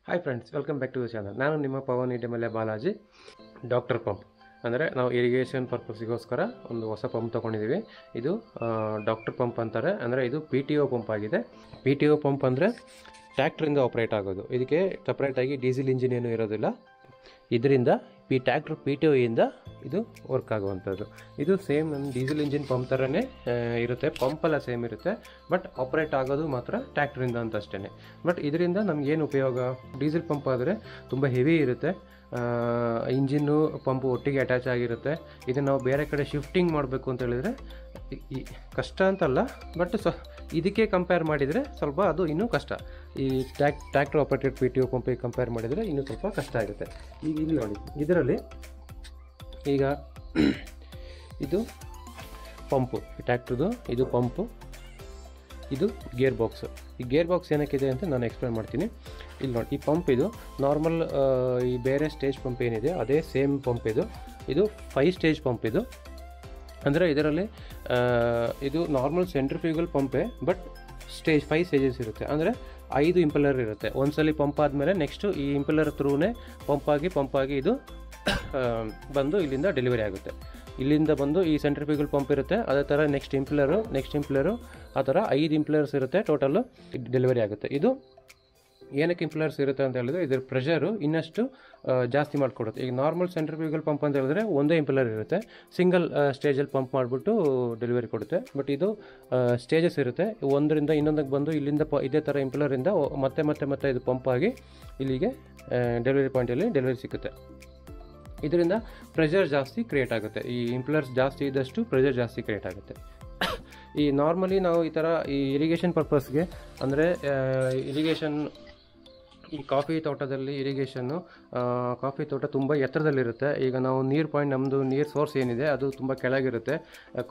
Hi friends, welcome back to the channel. ನಾನು ನಿಮ್ಮ Pavan Idemale Balaji. Doctor pump ಅಂದರೆ ನಾವು ಇರಿಗೇಷನ್ ಪರ್ಪಸ್ಗೋಸ್ಕರ ಒಂದು ಹೊಸ ಪಂಪ್ ತೊಗೊಂಡಿದ್ದೀವಿ. ಇದು ಡಾಕ್ಟರ್ ಪಂಪ್ ಅಂತಾರೆ. ಅಂದರೆ ಇದು PTO ಪಂಪ್ ಆಗಿದೆ. PTO ಪಂಪ್ ಅಂದರೆ ಟ್ಯಾಕ್ಟ್ರಿಂದ ಆಪ್ರೇಟ್ ಆಗೋದು. ಇದಕ್ಕೆ ಸಪ್ರೇಟಾಗಿ ಡೀಸೆಲ್ ಇಂಜಿನ್ ಏನೂ ಇರೋದಿಲ್ಲ. ಇದರಿಂದ ಟ್ಯಾಕ್ಟ್ರ್ PTO ಇಂದ ಇದು ವರ್ಕ್ ಆಗುವಂಥದ್ದು. ಇದು ಸೇಮ್ ನಮ್ಮ ಡೀಸೆಲ್ ಇಂಜಿನ್ ಪಂಪ್ ಥರನೇ ಇರುತ್ತೆ. ಪಂಪೆಲ್ಲ ಸೇಮ್ ಇರುತ್ತೆ, ಬಟ್ ಆಪ್ರೇಟ್ ಆಗೋದು ಮಾತ್ರ ಟ್ಯಾಕ್ಟ್ರಿಂದ ಅಂತ ಅಷ್ಟೇ. ಬಟ್ ಇದರಿಂದ ನಮಗೇನು ಉಪಯೋಗ? ಡೀಸೆಲ್ ಪಂಪ್ ಆದರೆ ತುಂಬ ಹೆವಿ ಇರುತ್ತೆ, ಇಂಜಿನ್ನು ಪಂಪು ಒಟ್ಟಿಗೆ ಅಟ್ಯಾಚ್ ಆಗಿರುತ್ತೆ. ಇದನ್ನು ನಾವು ಬೇರೆ ಕಡೆ ಶಿಫ್ಟಿಂಗ್ ಮಾಡಬೇಕು ಅಂತ ಹೇಳಿದರೆ ಕಷ್ಟ ಅಂತಲ್ಲ, ಬಟ್ ಇದಕ್ಕೆ ಕಂಪೇರ್ ಮಾಡಿದರೆ ಸ್ವಲ್ಪ ಅದು ಇನ್ನೂ ಕಷ್ಟ. ಈ ಟ್ಯಾಕ್ಟರ್ ಆಪರೇಟೆಡ್ PTO ಪಂಪಿಗೆ ಕಂಪೇರ್ ಮಾಡಿದರೆ ಇನ್ನೂ ಸ್ವಲ್ಪ ಕಷ್ಟ ಆಗುತ್ತೆ. ಈಗ ಇಲ್ಲಿ ನೋಡಿ, ಇದರಲ್ಲಿ ಈಗ ಇದು ಪಂಪು, ಟ್ಯಾಕ್ಟ್ರದು ಇದು ಪಂಪು, ಇದು ಗೇರ್ ಬಾಕ್ಸು. ಈ ಗೇರ್ ಬಾಕ್ಸ್ ಏನಕ್ಕಿದೆ ಅಂತ ನಾನು ಎಕ್ಸ್ಪ್ಲೇನ್ ಮಾಡ್ತೀನಿ. ಇಲ್ಲಿ ನೋಡಿ, ಈ ಪಂಪ್ ಇದು ನಾರ್ಮಲ್ ಈ ಬೇರೆ ಸ್ಟೇಜ್ ಪಂಪ್ ಏನಿದೆ ಅದೇ ಸೇಮ್ ಪಂಪ್ ಇದು. ಇದು 5 ಸ್ಟೇಜ್ ಪಂಪ್ ಇದು. ಅಂದರೆ ಇದರಲ್ಲಿ ಇದು ನಾರ್ಮಲ್ ಸೆಂಟ್ರಿಫ್ಯೂಗಲ್ ಪಂಪೇ, ಬಟ್ 5 ಸ್ಟೇಜಸ್ ಇರುತ್ತೆ. ಅಂದರೆ 5 ಇಂಪೆಲ್ಲರ್ ಇರುತ್ತೆ. ಒಂದ್ಸಲಿ ಪಂಪ್ ಆದಮೇಲೆ ನೆಕ್ಸ್ಟು ಈ ಇಂಪೆಲ್ಲರ್ ಥ್ರೂನೇ ಪಂಪಾಗಿ ಇದು ಬಂದು ಇಲ್ಲಿಂದ ಡೆಲಿವರಿ ಆಗುತ್ತೆ. ಇಲ್ಲಿಂದ ಬಂದು ಈ ಸೆಂಟ್ರಿಫ್ಯೂಗಲ್ ಪಂಪ್ ಇರುತ್ತೆ, ಅದೇ ಥರ ನೆಕ್ಸ್ಟ್ ಇಂಪ್ಲರು ಆ ಥರ 5 ಇಂಪ್ಲರ್ಸ್ ಇರುತ್ತೆ. ಟೋಟಲ್ಲು ಡೆಲಿವರಿ ಆಗುತ್ತೆ. ಇದು ಏನಕ್ಕೆ ಇಂಪ್ಲರ್ಸ್ ಇರುತ್ತೆ ಅಂತ ಹೇಳಿದ್ರೆ ಇದರ ಪ್ರೆಷರು ಇನ್ನಷ್ಟು ಜಾಸ್ತಿ ಮಾಡಿಕೊಡುತ್ತೆ. ಈಗ ನಾರ್ಮಲ್ ಸೆಂಟ್ರಿಫ್ಯೂಗಲ್ ಪಂಪ್ ಅಂತ ಹೇಳಿದ್ರೆ ಒಂದೇ ಇಂಪೆಲ್ಲರ್ ಇರುತ್ತೆ, ಸಿಂಗಲ್ ಸ್ಟೇಜಲ್ಲಿ ಪಂಪ್ ಮಾಡಿಬಿಟ್ಟು ಡೆಲಿವರಿ ಕೊಡುತ್ತೆ. ಬಟ್ ಇದು ಸ್ಟೇಜಸ್ ಇರುತ್ತೆ, ಒಂದರಿಂದ ಇನ್ನೊಂದಕ್ಕೆ ಬಂದು ಇಲ್ಲಿಂದ ಇದೇ ಥರ ಇಂಪೆಲ್ಲರಿಂದ ಮತ್ತೆ ಇದು ಪಂಪ್ ಆಗಿ ಇಲ್ಲಿಗೆ ಡೆಲಿವರಿ ಪಾಯಿಂಟಲ್ಲಿ ಡೆಲಿವರಿ ಸಿಗುತ್ತೆ. ಇದರಿಂದ ಪ್ರೆಷರ್ ಜಾಸ್ತಿ ಕ್ರಿಯೇಟ್ ಆಗುತ್ತೆ. ಈ ಇಂಪ್ಲರ್ಸ್ ಜಾಸ್ತಿ ಇದ್ದಷ್ಟು ಪ್ರೆಷರ್ ಜಾಸ್ತಿ ಕ್ರಿಯೇಟ್ ಆಗುತ್ತೆ. ಈ ನಾರ್ಮಲಿ ನಾವು ಈ ಥರ ಈ ಇರಿಗೇಷನ್ ಪರ್ಪಸ್ಗೆ ಅಂದರೆ ಇರಿಗೇಷನ್ ಈ ಕಾಫಿ ತೋಟದಲ್ಲಿ ಕಾಫಿ ತೋಟ ತುಂಬ ಎತ್ತರದಲ್ಲಿರುತ್ತೆ. ಈಗ ನಾವು ನೀರು ಪಾಯಿಂಟ್, ನಮ್ಮದು ನೀರು ಸೋರ್ಸ್ ಏನಿದೆ ಅದು ತುಂಬ ಕೆಳಗಿರುತ್ತೆ.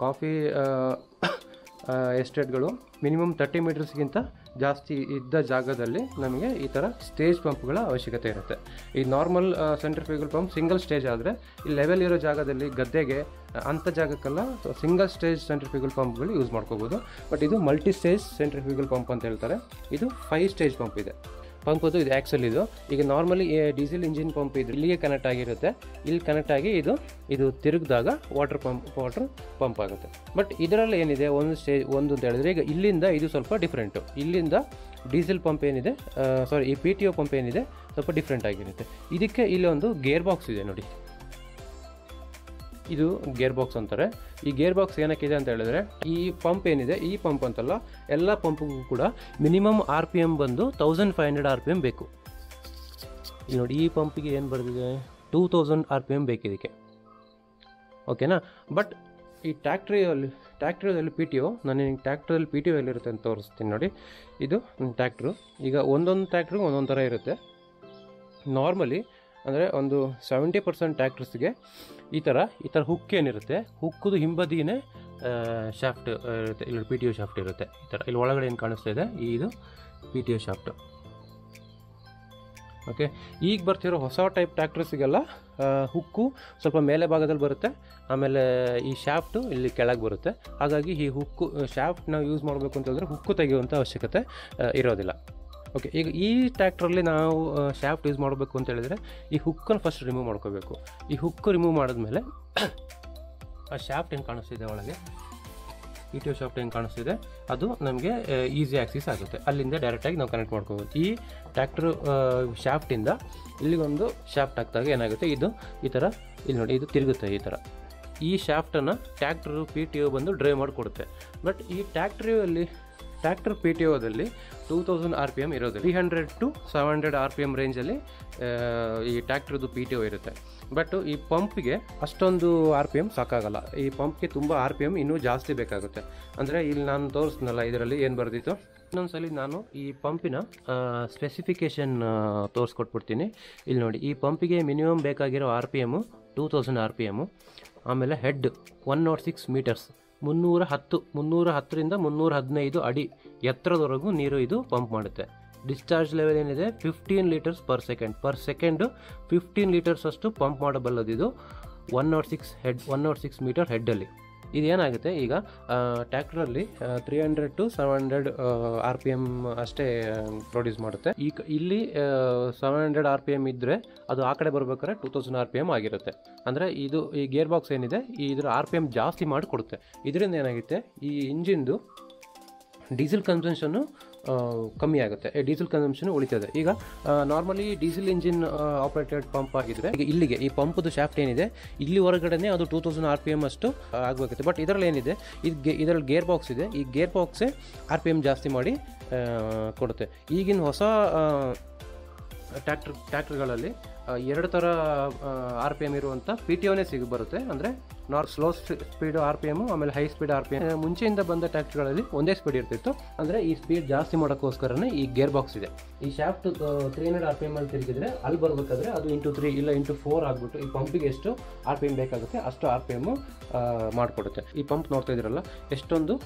ಕಾಫಿ ಎಸ್ಟೇಟ್ಗಳು ಮಿನಿಮಮ್ 30 ಮೀಟರ್ಸ್ಗಿಂತ ಜಾಸ್ತಿ ಇದ್ದ ಜಾಗದಲ್ಲಿ ನಮಗೆ ಈ ಥರ ಸ್ಟೇಜ್ ಪಂಪ್ಗಳ ಅವಶ್ಯಕತೆ ಇರುತ್ತೆ. ಈ normal centrifugal pump single stage ಆದರೆ ಈ ಲೆವೆಲ್ ಇರೋ ಜಾಗದಲ್ಲಿ ಗದ್ದೆಗೆ ಅಂಥ ಜಾಗಕ್ಕೆಲ್ಲ ಸಿಂಗಲ್ ಸ್ಟೇಜ್ ಸೆಂಟ್ರಿಫ್ಯೂಗಲ್ ಪಂಪ್ಗಳು ಯೂಸ್ ಮಾಡ್ಕೋಬೋದು. ಬಟ್ ಇದು ಮಲ್ಟಿ ಸ್ಟೇಜ್ ಸೆಂಟ್ರಿಫ್ಯೂಗಲ್ ಪಂಪ್ ಅಂತ ಹೇಳ್ತಾರೆ. ಇದು 5 ಸ್ಟೇಜ್ ಪಂಪ್ ಇದೆ. ಪಂಪದು ಇದು ಆ್ಯಕ್ಸಲ್. ಇದು ಈಗ ನಾರ್ಮಲಿ ಡೀಸೆಲ್ ಇಂಜಿನ್ ಪಂಪ್ ಇದು ಇಲ್ಲಿಗೆ ಕನೆಕ್ಟ್ ಆಗಿರುತ್ತೆ. ಇಲ್ಲಿ ಕನೆಕ್ಟ್ ಆಗಿ ಇದು ತಿರುಗಿದಾಗ ವಾಟರ್ ಪಂಪ್ ಆಗುತ್ತೆ. ಬಟ್ ಇದರಲ್ಲಿ ಏನಿದೆ ಒಂದು ಅಂತ ಹೇಳಿದ್ರೆ, ಈಗ ಇಲ್ಲಿಂದ ಇದು ಸ್ವಲ್ಪ ಡಿಫ್ರೆಂಟು. ಇಲ್ಲಿಂದ ಡೀಸೆಲ್ ಪಂಪ್ ಏನಿದೆ, ಈ PTO ಪಂಪ್ ಏನಿದೆ ಸ್ವಲ್ಪ ಡಿಫ್ರೆಂಟ್ ಆಗಿರುತ್ತೆ. ಇದಕ್ಕೆ ಇಲ್ಲಿ ಒಂದು ಗೇರ್ ಬಾಕ್ಸ್ ಇದೆ ನೋಡಿ, ಇದು ಗೇರ್ ಬಾಕ್ಸ್ ಅಂತಾರೆ. ಈ ಗೇರ್ ಬಾಕ್ಸ್ ಏನಕ್ಕಿದೆ ಅಂತ ಹೇಳಿದ್ರೆ, ಈ ಪಂಪ್ ಏನಿದೆ, ಈ ಪಂಪ್ ಅಂತಲ್ಲ ಎಲ್ಲ ಪಂಪ್ಗೂ ಕೂಡ ಮಿನಿಮಮ್ RPM ಬಂದು 1500 RPM ಬೇಕು. ಇಲ್ಲಿ ನೋಡಿ, ಈ ಪಂಪಿಗೆ ಏನು ಬರೆದಿದೆ, 2000 RPM ಬೇಕು ಇದಕ್ಕೆ, ಓಕೆನಾ. ಬಟ್ ಈ ಟ್ಯಾಕ್ಟ್ರಲ್ಲಿ PTO, ನಾನು ನಿಮಗೆ ಟ್ಯಾಕ್ಟ್ರಲ್ಲಿ PTO ಎಲ್ಲಿರುತ್ತೆ ಅಂತ ತೋರಿಸ್ತೀನಿ ನೋಡಿ. ಇದು ಟ್ಯಾಕ್ಟ್ರು. ಈಗ ಒಂದೊಂದು ಟ್ಯಾಕ್ಟ್ರಿಗೆ ಒಂದೊಂದು ಥರ ಇರುತ್ತೆ. ನಾರ್ಮಲಿ ಅಂದರೆ ಒಂದು 70% ಟ್ಯಾಕ್ಟರ್ಸ್ಗೆ ಈ ಥರ ಹುಕ್ ಏನಿರುತ್ತೆ, ಹುಕ್ಕದು ಹಿಂಬದಿನೇ ಶಾಫ್ಟ್ ಇರುತ್ತೆ. ಇಲ್ಲಿ PTO ಶಾಫ್ಟ್ ಇರುತ್ತೆ. ಈ ಥರ ಇಲ್ಲಿ ಒಳಗಡೆ ಏನು ಕಾಣಿಸ್ತಾ ಇದೆ, ಇದು PTO ಶಾಫ್ಟು. ಓಕೆ, ಈಗ ಬರ್ತಿರೋ ಹೊಸ ಟೈಪ್ ಟ್ಯಾಕ್ಟರ್ಸಿಗೆಲ್ಲ ಹುಕ್ಕು ಸ್ವಲ್ಪ ಮೇಲೆ ಭಾಗದಲ್ಲಿ ಬರುತ್ತೆ, ಆಮೇಲೆ ಈ ಶಾಫ್ಟು ಇಲ್ಲಿ ಕೆಳಗೆ ಬರುತ್ತೆ. ಹಾಗಾಗಿ ಈ ಶಾಫ್ಟ್ ನಾವು ಯೂಸ್ ಮಾಡಬೇಕು ಅಂತಂದರೆ ಹುಕ್ಕು ತೆಗೆಯುವಂಥ ಅವಶ್ಯಕತೆ ಇರೋದಿಲ್ಲ. ಓಕೆ, ಈಗ ಈ ಟ್ಯಾಕ್ಟ್ರಲ್ಲಿ ನಾವು ಶಾಫ್ಟ್ ಯೂಸ್ ಮಾಡಬೇಕು ಅಂತ ಹೇಳಿದರೆ ಈ ಹುಕ್ಕನ್ನು ಫಸ್ಟ್ ರಿಮೂವ್ ಮಾಡ್ಕೋಬೇಕು. ಈ ಹುಕ್ಕು ರಿಮೂವ್ ಮಾಡಿದ್ಮೇಲೆ ಆ ಶಾಫ್ಟ್ ಏನು ಕಾಣಿಸ್ತಿದೆ ಒಳಗೆ, PTO ಶಾಫ್ಟ್ ಏನು ಕಾಣಿಸ್ತಿದೆ ಅದು ನಮಗೆ ಈಸಿ ಆಕ್ಸಿಸ್ ಆಗುತ್ತೆ. ಅಲ್ಲಿಂದ ಡೈರೆಕ್ಟಾಗಿ ನಾವು ಕನೆಕ್ಟ್ ಮಾಡ್ಕೋಬೋದು. ಈ ಟ್ಯಾಕ್ಟ್ರು ಶಾಫ್ಟಿಂದ ಇಲ್ಲಿಗೊಂದು ಶಾಫ್ಟ್ ಹಾಕಿದಾಗ ಏನಾಗುತ್ತೆ, ಇದು ಈ ಥರ ಇಲ್ಲಿ ನೋಡಿ, ಇದು ತಿರುಗುತ್ತೆ ಈ ಥರ. ಈ ಶಾಫ್ಟನ್ನು ಟ್ಯಾಕ್ಟ್ರು PTO ಬಂದು ಡ್ರೈವ್ ಮಾಡಿಕೊಡುತ್ತೆ. ಬಟ್ ಈ ಟ್ಯಾಕ್ಟರ್ PTOದಲ್ಲಿ 2000 RPM ಇರೋದು. 300 to 700 RPM ರೇಂಜಲ್ಲಿ ಈ ಟ್ಯಾಕ್ಟ್ರದ್ದು PTO ಇರುತ್ತೆ. ಬಟ್ ಈ ಪಂಪ್ಗೆ ಅಷ್ಟೊಂದು RPM ಸಾಕಾಗಲ್ಲ. ಈ ಪಂಪ್ಗೆ ತುಂಬ RPM ಇನ್ನೂ ಜಾಸ್ತಿ ಬೇಕಾಗುತ್ತೆ. ಅಂದರೆ ಇಲ್ಲಿ ನಾನು ತೋರಿಸ್ನಲ್ಲ, ಇದರಲ್ಲಿ ಏನು ಬರೆದಿತ್ತು, ಇನ್ನೊಂದ್ಸಲಿ ನಾನು ಈ ಪಂಪಿನ ಸ್ಪೆಸಿಫಿಕೇಷನ್ ತೋರಿಸ್ಕೊಟ್ಬಿಡ್ತೀನಿ. ಇಲ್ಲಿ ನೋಡಿ, ಈ ಪಂಪಿಗೆ ಮಿನಿಮಮ್ ಬೇಕಾಗಿರೋ RPM 2000 RPM. ಆಮೇಲೆ ಹೆಡ್ 106 ಮೀಟರ್ಸ್, 310ರಿಂದ 315 ಅಡಿ ಎತ್ತರದವರೆಗೂ ನೀರು ಇದು ಪಂಪ್ ಮಾಡುತ್ತೆ. ಡಿಸ್ಚಾರ್ಜ್ ಲೆವೆಲ್ ಏನಿದೆ 15 ಲೀಟರ್ಸ್ ಪರ್ ಸೆಕೆಂಡು 15 ಲೀಟರ್ಸ್ ಅಷ್ಟು ಪಂಪ್ ಮಾಡಬಲ್ಲದು ಇದು 106 ಮೀಟರ್ ಹೆಡ್ಡಲ್ಲಿ. ಇದೇನಾಗುತ್ತೆ ಈಗ ಟ್ಯಾಕ್ಟ್ರಲ್ಲಿ 300 to 700 RPM ಅಷ್ಟೇ ಪ್ರೊಡ್ಯೂಸ್ ಮಾಡುತ್ತೆ. ಈಗ ಇಲ್ಲಿ 700 RPM ಇದ್ದರೆ ಅದು ಆ ಕಡೆ ಬರ್ಬೇಕಾದ್ರೆ 2000 RPM ಆಗಿರುತ್ತೆ. ಅಂದರೆ ಇದು ಈ ಗೇರ್ ಬಾಕ್ಸ್ ಏನಿದೆ ಇದರ RPM ಜಾಸ್ತಿ ಮಾಡಿ ಕೊಡುತ್ತೆ. ಇದರಿಂದ ಏನಾಗುತ್ತೆ, ಈ ಇಂಜಿನ್ದು ಡೀಸೆಲ್ ಕನ್ಸಂಪ್ಷನ್ನು ಕಮ್ಮಿ ಆಗುತ್ತೆ, ಡೀಸೆಲ್ ಕನ್ಸಂಪ್ಷನ್ ಉಳಿತದೆ. ಈಗ normally diesel engine operated pump ಆಗಿದ್ರೆ ಈಗ ಇಲ್ಲಿಗೆ ಈ ಪಂಪ್ದು ಶಾಫ್ಟ್ ಏನಿದೆ ಇಲ್ಲಿ ಹೊರಗಡೆ ಅದು 2000 RPM ಅಷ್ಟು ಆಗಬೇಕತ್ತೆ. ಬಟ್ ಇದರಲ್ಲಿ ಏನಿದೆ, ಇದರಲ್ಲಿ ಗೇರ್ ಬಾಕ್ಸ್ ಇದೆ, ಈ ಗೇರ್ ಬಾಕ್ಸೇ RPM ಜಾಸ್ತಿ ಮಾಡಿ ಕೊಡುತ್ತೆ. ಈಗಿನ ಹೊಸ ಟ್ಯಾಕ್ಟ್ರ್ಗಳಲ್ಲಿ 2 ಥರ RPM ಇರುವಂಥ PTOನೇ ಬರುತ್ತೆ. ಅಂದರೆ ಸ್ಲೋ ಸ್ಪೀಡ್ RPM, ಆಮೇಲೆ ಹೈ ಸ್ಪೀಡ್ RPM. ಮುಂಚೆಯಿಂದ ಬಂದ ಟ್ಯಾಕ್ಟ್ರ್ಗಳಲ್ಲಿ ಒಂದೇ ಸ್ಪೀಡ್ ಇರ್ತಿತ್ತು. ಅಂದರೆ ಈ ಸ್ಪೀಡ್ ಜಾಸ್ತಿ ಮಾಡೋಕ್ಕೋಸ್ಕರನೇ ಈ ಗೇರ್ ಬಾಕ್ಸ್ ಇದೆ. ಈ ಶಾಫ್ಟ್ 300 RPM ಅಲ್ಲಿ ತಿರುಗಿದ್ರೆ ಅಲ್ಲಿ ಬರಬೇಕಾದ್ರೆ ಅದು × 3 ಇಲ್ಲ × 4 ಆಗಿಬಿಟ್ಟು ಈ ಪಂಪಿಗೆ ಎಷ್ಟು RPM ಬೇಕಾಗುತ್ತೆ ಅಷ್ಟು RPM ಮಾಡಿಕೊಡುತ್ತೆ. ಈ ಪಂಪ್ ನೋಡ್ತಾ ಇದ್ದೀರಲ್ಲ ಎಷ್ಟೊಂದು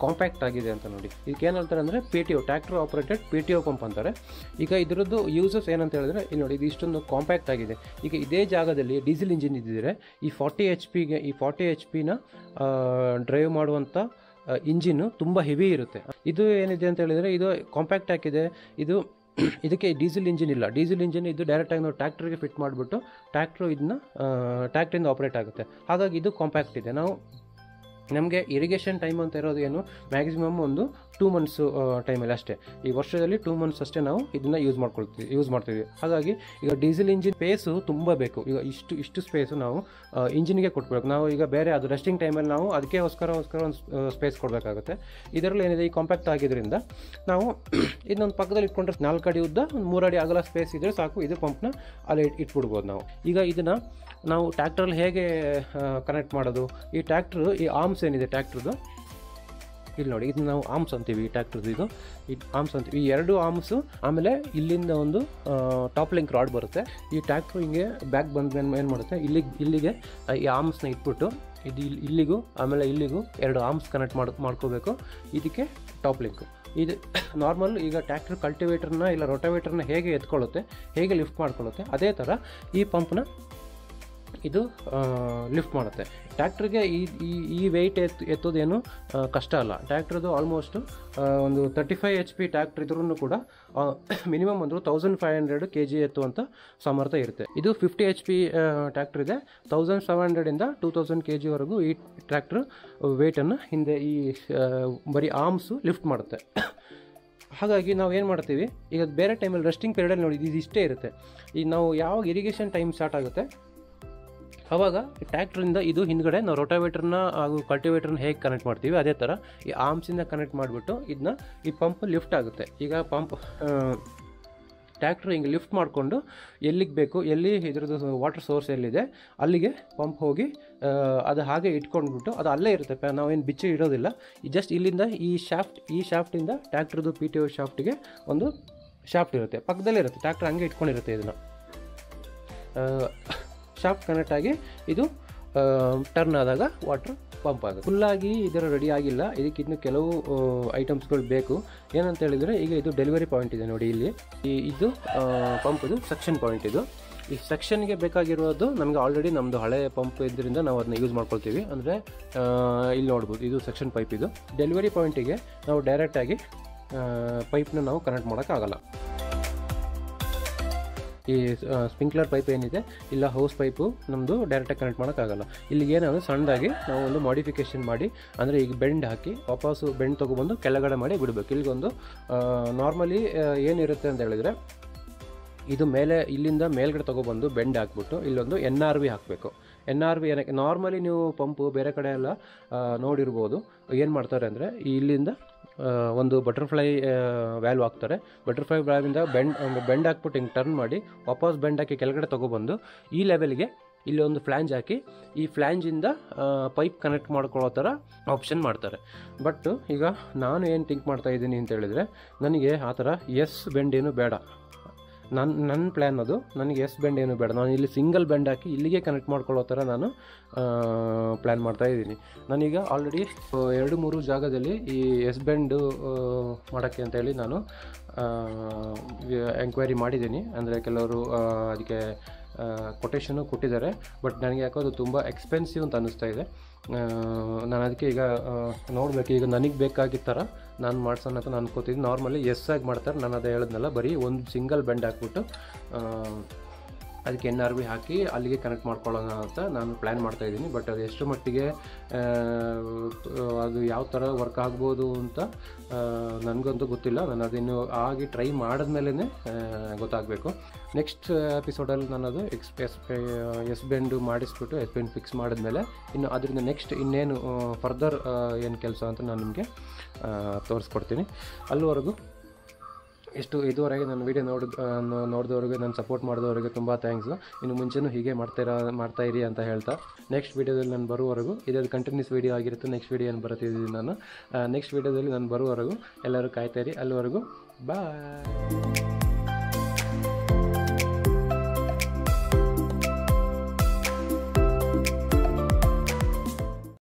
ಕಾಂಪ್ಯಾಕ್ಟ್ ಆಗಿದೆ ಅಂತ ನೋಡಿ. ಇದಕ್ಕೆ ಏನಂತಾರೆ ಅಂದರೆ PTO, tractor operated PTO pump ಅಂತಾರೆ. ಈಗ ಇದರದ್ದು ಯೂಸಸ್ ಏನಂತ ಹೇಳಿದ್ರೆ ಇಲ್ಲಿ ನೋಡಿ, ಇದು ಇಷ್ಟೊಂದು ಕಾಂಪ್ಯಾಕ್ಟ್ ಆಗಿದೆ. ಈಗ ಇದೇ ಜಾಗದಲ್ಲಿ ಡೀಸೆಲ್ ಇಂಜಿನ್ ಇದ್ದಿದ್ರೆ ಈ 40 HP ಡ್ರೈವ್ ಮಾಡುವಂಥ ಇಂಜಿನ್ನು ತುಂಬ ಹೆವಿ ಇರುತ್ತೆ. ಇದು ಏನಿದೆ ಅಂತ ಹೇಳಿದರೆ ಇದು ಕಾಂಪ್ಯಾಕ್ಟ್ ಆಗಿದೆ. ಇದಕ್ಕೆ ಡೀಸೆಲ್ ಇಂಜಿನ್ ಇಲ್ಲ. ಡೀಸೆಲ್ ಇಂಜಿನ್ ಇದು ಡೈರೆಕ್ಟಾಗಿ ನಾವು ಟ್ಯಾಕ್ಟ್ರಿಗೆ ಫಿಟ್ ಮಾಡಿಬಿಟ್ಟು ಟ್ಯಾಕ್ಟ್ರಿಂದ ಆಪ್ರೇಟ್ ಆಗುತ್ತೆ. ಹಾಗಾಗಿ ಇದು ಕಾಂಪ್ಯಾಕ್ಟ್ ಇದೆ. ನಮಗೆ ಇರಿಗೇಷನ್ ಟೈಮ್ ಅಂತ ಇರೋದು ಏನು, ಮ್ಯಾಕ್ಸಿಮಮ್ ಒಂದು 2 months ಟೈಮಲ್ಲಿ ಅಷ್ಟೇ. ಈ ವರ್ಷದಲ್ಲಿ 2 months ಅಷ್ಟೇ ನಾವು ಇದನ್ನು ಯೂಸ್ ಮಾಡ್ತೀವಿ. ಹಾಗಾಗಿ ಈಗ ಡೀಸೆಲ್ ಇಂಜಿನ್ ಸ್ಪೇಸು ತುಂಬ ಬೇಕು. ಈಗ ಇಷ್ಟು ಸ್ಪೇಸು ನಾವು ಇಂಜಿನ್ಗೆ ಕೊಟ್ಬಿಡಬೇಕು. ನಾವು ಈಗ ಬೇರೆ ಅದು ರೆಸ್ಟಿಂಗ್ ಟೈಮಲ್ಲಿ ನಾವು ಅದಕ್ಕೋಸ್ಕರ ಒಂದು ಸ್ಪೇಸ್ ಕೊಡಬೇಕಾಗುತ್ತೆ. ಇದರಲ್ಲಿ ಏನಿದೆ, ಈ ಕಾಂಪ್ಯಾಕ್ಟ್ ಆಗಿದ್ದರಿಂದ ನಾವು ಇದನ್ನೊಂದು ಪಕ್ಕದಲ್ಲಿ ಇಟ್ಕೊಂಡ್ರೆ 4 ಅಡಿ ಉದ್ದ, ಒಂದು 3 ಅಡಿ ಅಗಲ ಸ್ಪೇಸ್ ಇದ್ದರೆ ಸಾಕು. ಇದು ಪಂಪ್ನ ಅಲ್ಲಿ ಇಟ್ಬಿಡ್ಬೋದು ನಾವು. ಈಗ ಇದನ್ನು ನಾವು ಟ್ಯಾಕ್ಟ್ರಲ್ಲಿ ಹೇಗೆ ಕನೆಕ್ಟ್ ಮಾಡೋದು, ಈ ಟ್ಯಾಕ್ಟ್ರು ಈ ಆರ್ಮ್ಸ್ ಏನಿದೆ ಟ್ಯಾಕ್ಟ್ರದ್ದು, ಇಲ್ಲಿ ನೋಡಿ ಇದನ್ನ ನಾವು ಆರ್ಮ್ಸ್ ಅಂತೀವಿ. ಈ ಟ್ಯಾಕ್ಟ್ರದ್ದು ಇದು ಆರ್ಮ್ಸ್ ಅಂತೀವಿ. ಈ 2 ಆರ್ಮ್ಸು, ಆಮೇಲೆ ಇಲ್ಲಿಂದ ಒಂದು ಟಾಪ್ ಲಿಂಕ್ ರಾಡ್ ಬರುತ್ತೆ. ಈ ಟ್ಯಾಕ್ಟ್ರು ಹಿಂಗೆ ಬ್ಯಾಕ್ ಬಂದ ಏನು ಮಾಡುತ್ತೆ, ಇಲ್ಲಿಗೆ ಈ ಆರ್ಮ್ಸ್ನ ಇಟ್ಬಿಟ್ಟು ಇದು ಇಲ್ಲಿಗೂ ಆಮೇಲೆ ಇಲ್ಲಿಗೂ 2 ಆರ್ಮ್ಸ್ ಕನೆಕ್ಟ್ ಮಾಡ್ಕೋಬೇಕು. ಇದಕ್ಕೆ ಟಾಪ್ ಲಿಂಕು. ಇದು ನಾರ್ಮಲ್ ಈಗ ಟ್ಯಾಕ್ಟ್ರ್ ಕಲ್ಟಿವೇಟರ್ನ ಇಲ್ಲ ರೋಟಾವೇಟರ್ನ ಹೇಗೆ ಎತ್ಕೊಳ್ಳುತ್ತೆ, ಹೇಗೆ ಲಿಫ್ಟ್ ಮಾಡ್ಕೊಳ್ಳುತ್ತೆ, ಅದೇ ಥರ ಈ ಪಂಪ್ನ ಇದು ಲಿಫ್ಟ್ ಮಾಡುತ್ತೆ. ಟ್ಯಾಕ್ಟ್ರಿಗೆ ಈ ವೆಯ್ಟ್ ಎತ್ತೋದೇನು ಕಷ್ಟ ಅಲ್ಲ. ಟ್ಯಾಕ್ಟ್ರದ್ದು ಆಲ್ಮೋಸ್ಟ್ ಒಂದು 35 HP ಟ್ಯಾಕ್ಟ್ರ್ ಇದ್ರೂ ಕೂಡ ಮಿನಿಮಮ್ ಒಂದು 1500 kg ಎತ್ತುವಂಥ ಸಾಮರ್ಥ್ಯ ಇರುತ್ತೆ. ಇದು 50 HP ಟ್ಯಾಕ್ಟ್ರ್ ಇದೆ. 1700 - 2000 kg ವರೆಗೂ ಈ ಟ್ಯಾಕ್ಟ್ರ್ ವೆಯ್ಟನ್ನು ಹಿಂದೆ ಈ ಬರೀ ಆರ್ಮ್ಸು ಲಿಫ್ಟ್ ಮಾಡುತ್ತೆ. ಹಾಗಾಗಿ ನಾವು ಏನು ಮಾಡ್ತೀವಿ, ಈಗ ಬೇರೆ ಟೈಮಲ್ಲಿ ರೆಸ್ಟಿಂಗ್ ಪೀರಿಯಡಲ್ಲಿ ನೋಡಿ ಇದು ಇಷ್ಟೇ ಇರುತ್ತೆ. ಈಗ ನಾವು ಯಾವಾಗ ಇರಿಗೇಷನ್ ಟೈಮ್ ಸ್ಟಾರ್ಟ್ ಆಗುತ್ತೆ ಆವಾಗ ಟ್ಯಾಕ್ಟ್ರಿಂದ ಇದು ಹಿಂದ್ಗಡೆ ನಾವು ರೋಟಾವೇಟರ್ನ ಹಾಗೂ ಕಲ್ಟಿವೇಟರ್ನ ಹೇಗೆ ಕನೆಕ್ಟ್ ಮಾಡ್ತೀವಿ ಅದೇ ಥರ ಈ ಆರ್ಮ್ಸಿಂದ ಕನೆಕ್ಟ್ ಮಾಡಿಬಿಟ್ಟು ಈ ಪಂಪ್ ಲಿಫ್ಟ್ ಆಗುತ್ತೆ. ಈಗ ಪಂಪ್ ಟ್ಯಾಕ್ಟ್ರ್ ಹಿಂಗೆ ಲಿಫ್ಟ್ ಮಾಡಿಕೊಂಡು ಎಲ್ಲಿಗೆ ಬೇಕು, ಎಲ್ಲಿ ಇದ್ರದ್ದು ವಾಟರ್ ಸೋರ್ಸ್ ಎಲ್ಲಿದೆ ಅಲ್ಲಿಗೆ ಪಂಪ್ ಹೋಗಿ ಅದು ಹಾಗೆ ಇಟ್ಕೊಂಡ್ಬಿಟ್ಟು ಅದು ಅಲ್ಲೇ ಇರುತ್ತೆ. ನಾವೇನು ಬಿಚ್ಚಿ ಇಡೋದಿಲ್ಲ. ಜಸ್ಟ್ ಇಲ್ಲಿಂದ ಈ ಶಾಫ್ಟಿಂದ ಟ್ಯಾಕ್ಟ್ರದ್ದು PTO ಶಾಫ್ಟಿಗೆ ಒಂದು ಶಾಫ್ಟ್ ಇರುತ್ತೆ, ಪಕ್ಕದಲ್ಲೇ ಇರುತ್ತೆ. ಟ್ಯಾಕ್ಟ್ರ್ ಹಂಗೆ ಇಟ್ಕೊಂಡಿರುತ್ತೆ. ಇದನ್ನು ಶಾಫ್ಟ್ ಕನೆಕ್ಟ್ ಆಗಿ ಇದು ಟರ್ನ್ ಆದಾಗ ವಾಟರ್ ಪಂಪ್ ಆಗುತ್ತೆ. ಫುಲ್ಲಾಗಿ ಇದರ ರೆಡಿ ಆಗಿಲ್ಲ. ಇದಕ್ಕೆ ಇನ್ನು ಕೆಲವು ಐಟಮ್ಸ್ಗಳು ಬೇಕು. ಏನಂತ ಹೇಳಿದರೆ, ಈಗ ಇದು ಡೆಲಿವರಿ ಪಾಯಿಂಟ್ ಇದೆ ನೋಡಿ, ಇಲ್ಲಿ ಇದು ಪಂಪದು ಸೆಕ್ಷನ್ ಪಾಯಿಂಟ್. ಈ ಸೆಕ್ಷನ್ಗೆ ಬೇಕಾಗಿರೋದು ನಮಗೆ ಆಲ್ರೆಡಿ ನಮ್ಮದು ಹಳೆ ಪಂಪ್ ಇದರಿಂದ ನಾವು ಅದನ್ನ ಯೂಸ್ ಮಾಡ್ಕೊಳ್ತೀವಿ. ಅಂದರೆ ಇಲ್ಲಿ ನೋಡ್ಬೋದು, ಇದು ಸೆಕ್ಷನ್ ಪೈಪ್. ಇದು ಡೆಲಿವರಿ ಪಾಯಿಂಟಿಗೆ ನಾವು ಡೈರೆಕ್ಟಾಗಿ ಪೈಪ್ನ ನಾವು ಕನೆಕ್ಟ್ ಮಾಡೋಕ್ಕಾಗಲ್ಲ. ಈ ಸ್ಪ್ರಿಂಕ್ಲರ್ ಪೈಪ್ ಏನಿದೆ ಇಲ್ಲ ಹೌಸ್ ಪೈಪು ನಮ್ಮದು ಡೈರೆಕ್ಟಾಗಿ ಕನೆಕ್ಟ್ ಮಾಡೋಕ್ಕಾಗಲ್ಲ. ಇಲ್ಲಿಗೆ ಏನಾದರೂ ಸಣ್ಣದಾಗಿ ನಾವು ಒಂದು ಮಾಡಿಫಿಕೇಷನ್ ಮಾಡಿ, ಅಂದರೆ ಈಗ ಬೆಂಡ್ ಹಾಕಿ ವಾಪಸ್ಸು ಬೆಂಡ್ ತೊಗೊಬಂದು ಕೆಳಗಡೆ ಮಾಡಿ ಬಿಡಬೇಕು. ಇಲ್ಲಿಗೊಂದು ನಾರ್ಮಲಿ ಏನಿರುತ್ತೆ ಅಂತ ಹೇಳಿದರೆ, ಇದು ಇಲ್ಲಿಂದ ಮೇಲ್ಗಡೆ ತೊಗೊಬಂದು ಬೆಂಡ್ ಹಾಕ್ಬಿಟ್ಟು ಇಲ್ಲೊಂದು NRV ಹಾಕಬೇಕು. NRV ಏನಕ್ಕೆ, ನಾರ್ಮಲಿ ನೀವು ಪಂಪು ಬೇರೆ ಕಡೆ ಎಲ್ಲ ನೋಡಿರ್ಬೋದು, ಏನು ಮಾಡ್ತಾರೆ ಅಂದರೆ ಇಲ್ಲಿಂದ ಒಂದು ಬಟರ್ಫ್ಲೈ ವ್ಯಾಲ್ವ್ ಹಾಕ್ತಾರೆ. ಬಟರ್ಫ್ಲೈ ವ್ಯಾಲ್ವಿಂದ ಬೆಂಡ್ ಹಾಕ್ಬಿಟ್ಟು ಹಿಂಗೆ ಟರ್ನ್ ಮಾಡಿ ವಾಪಸ್ ಬೆಂಡ್ ಹಾಕಿ ಕೆಳಗಡೆ ತೊಗೊಬಂದು ಈ ಲೆವೆಲ್ಗೆ ಇಲ್ಲಿ ಒಂದು ಫ್ಲ್ಯಾಂಜ್ ಹಾಕಿ ಈ ಫ್ಲ್ಯಾಂಜಿಂದ ಪೈಪ್ ಕನೆಕ್ಟ್ ಮಾಡ್ಕೊಳ್ಳೋ ಥರ ಆಪ್ಷನ್ ಮಾಡ್ತಾರೆ. ಬಟ್ ಈಗ ನಾನು ಏನು ಥಿಂಕ್ ಮಾಡ್ತಾ ಇದ್ದೀನಿ ಅಂತ ಹೇಳಿದರೆ, ನನಗೆ ಆ ಥರ ಬೆಂಡ್ ಏನು ಬೇಡ. ನನ್ನ ಪ್ಲ್ಯಾನ್ ಅದು, ನನಗೆ ಬೆಂಡ್ ಏನು ಬೇಡ. ನಾನು ಇಲ್ಲಿ ಸಿಂಗಲ್ ಬೆಂಡ್ ಹಾಕಿ ಇಲ್ಲಿಗೆ ಕನೆಕ್ಟ್ ಮಾಡ್ಕೊಳ್ಳೋ ಥರ ನಾನು ಪ್ಲ್ಯಾನ್ ಮಾಡ್ತಾಯಿದ್ದೀನಿ. ನಾನೀಗ ಆಲ್ರೆಡಿ 2-3 ಜಾಗದಲ್ಲಿ ಈ ಬೆಂಡು ಮಾಡೋಕ್ಕೆ ಅಂತೇಳಿ ನಾನು ಎಂಕ್ವೈರಿ ಮಾಡಿದ್ದೀನಿ. ಅಂದರೆ ಕೆಲವರು ಅದಕ್ಕೆ ಕೊಟೇಶನು ಕೊಟ್ಟಿದ್ದಾರೆ. ಬಟ್ ನನಗೆ ಯಾಕೋ ಅದು ತುಂಬ ಎಕ್ಸ್ಪೆನ್ಸಿವ್ ಅಂತ ಅನ್ನಿಸ್ತಾ ಇದೆ. ನಾನು ಅದಕ್ಕೆ ಈಗ ನೋಡಬೇಕು, ಈಗ ನನಗೆ ಬೇಕಾಗಿದ್ದ ಥರ ನಾನು ಮಾಡ್ಸೋಣ ಅಂತ ನಾನು ಅನ್ಕೋತಿದ್ದೀನಿ. ನಾರ್ಮಲಿ ಆಗಿ ಮಾಡ್ತಾರೆ, ನಾನು ಅದೇ ಹೇಳಿದ್ನಲ್ಲ, ಬರೀ ಒಂದು ಸಿಂಗಲ್ ಬೆಂಡ್ ಹಾಕ್ಬಿಟ್ಟು ಅದಕ್ಕೆ NRV ಹಾಕಿ ಅಲ್ಲಿಗೆ ಕನೆಕ್ಟ್ ಮಾಡ್ಕೊಳ್ಳೋಣ ಅಂತ ನಾನು ಪ್ಲ್ಯಾನ್ ಮಾಡ್ತಾಯಿದ್ದೀನಿ. ಬಟ್ ಅದು ಎಷ್ಟು ಮಟ್ಟಿಗೆ ಅದು ಯಾವ ಥರ ವರ್ಕ್ ಆಗ್ಬೋದು ಅಂತ ನನಗಂತೂ ಗೊತ್ತಿಲ್ಲ. ನಾನು ಅದನ್ನು ಆಗಿ ಟ್ರೈ ಮಾಡಿದ್ಮೇಲೆ ಗೊತ್ತಾಗಬೇಕು. ನೆಕ್ಸ್ಟ್ ಎಪಿಸೋಡಲ್ಲಿ ನಾನು ಅದು ಎಸ್ ಬೆಂಡು ಮಾಡಿಸ್ಬಿಟ್ಟು ಎಸ್ ಬೆಂಡ್ ಫಿಕ್ಸ್ ಮಾಡಿದ್ಮೇಲೆ ಇನ್ನು ಅದರಿಂದ ನೆಕ್ಸ್ಟ್ ಇನ್ನೇನು ಫರ್ದರ್ ಏನು ಕೆಲಸ ಅಂತ ನಾನು ನಿಮಗೆ ತೋರಿಸ್ಕೊಡ್ತೀನಿ. ಅಲ್ಲಿವರೆಗೂ ಇದುವರೆಗೆ ನನ್ನ ವೀಡಿಯೋ ನೋಡಿದವ್ರಿಗೆ, ನಾನು ಸಪೋರ್ಟ್ ಮಾಡಿದವರಿಗೆ ತುಂಬ ಥ್ಯಾಂಕ್ಸು. ಇನ್ನು ಮುಂಚೆನೂ ಹೀಗೆ ಮಾಡ್ತಾಯಿರಿ ಅಂತ ಹೇಳ್ತಾ, ನೆಕ್ಸ್ಟ್ ವೀಡಿಯೋದಲ್ಲಿ ನಾನು ಬರುವವರೆಗೂ, ಇದು ಕಂಟಿನ್ಯೂಸ್ ವೀಡಿಯೋ ಆಗಿರುತ್ತೆ. ನೆಕ್ಸ್ಟ್ ವೀಡಿಯೋ ಏನು ಬರುತ್ತಿದ್ದೀನಿ ನಾನು, ನೆಕ್ಸ್ಟ್ ವೀಡಿಯೋದಲ್ಲಿ ನಾನು ಬರುವವರೆಗೂ ಎಲ್ಲರೂ ಕಾಯ್ತಾಯಿರಿ. ಅಲ್ಲಿವರೆಗೂ ಬಾಯ್.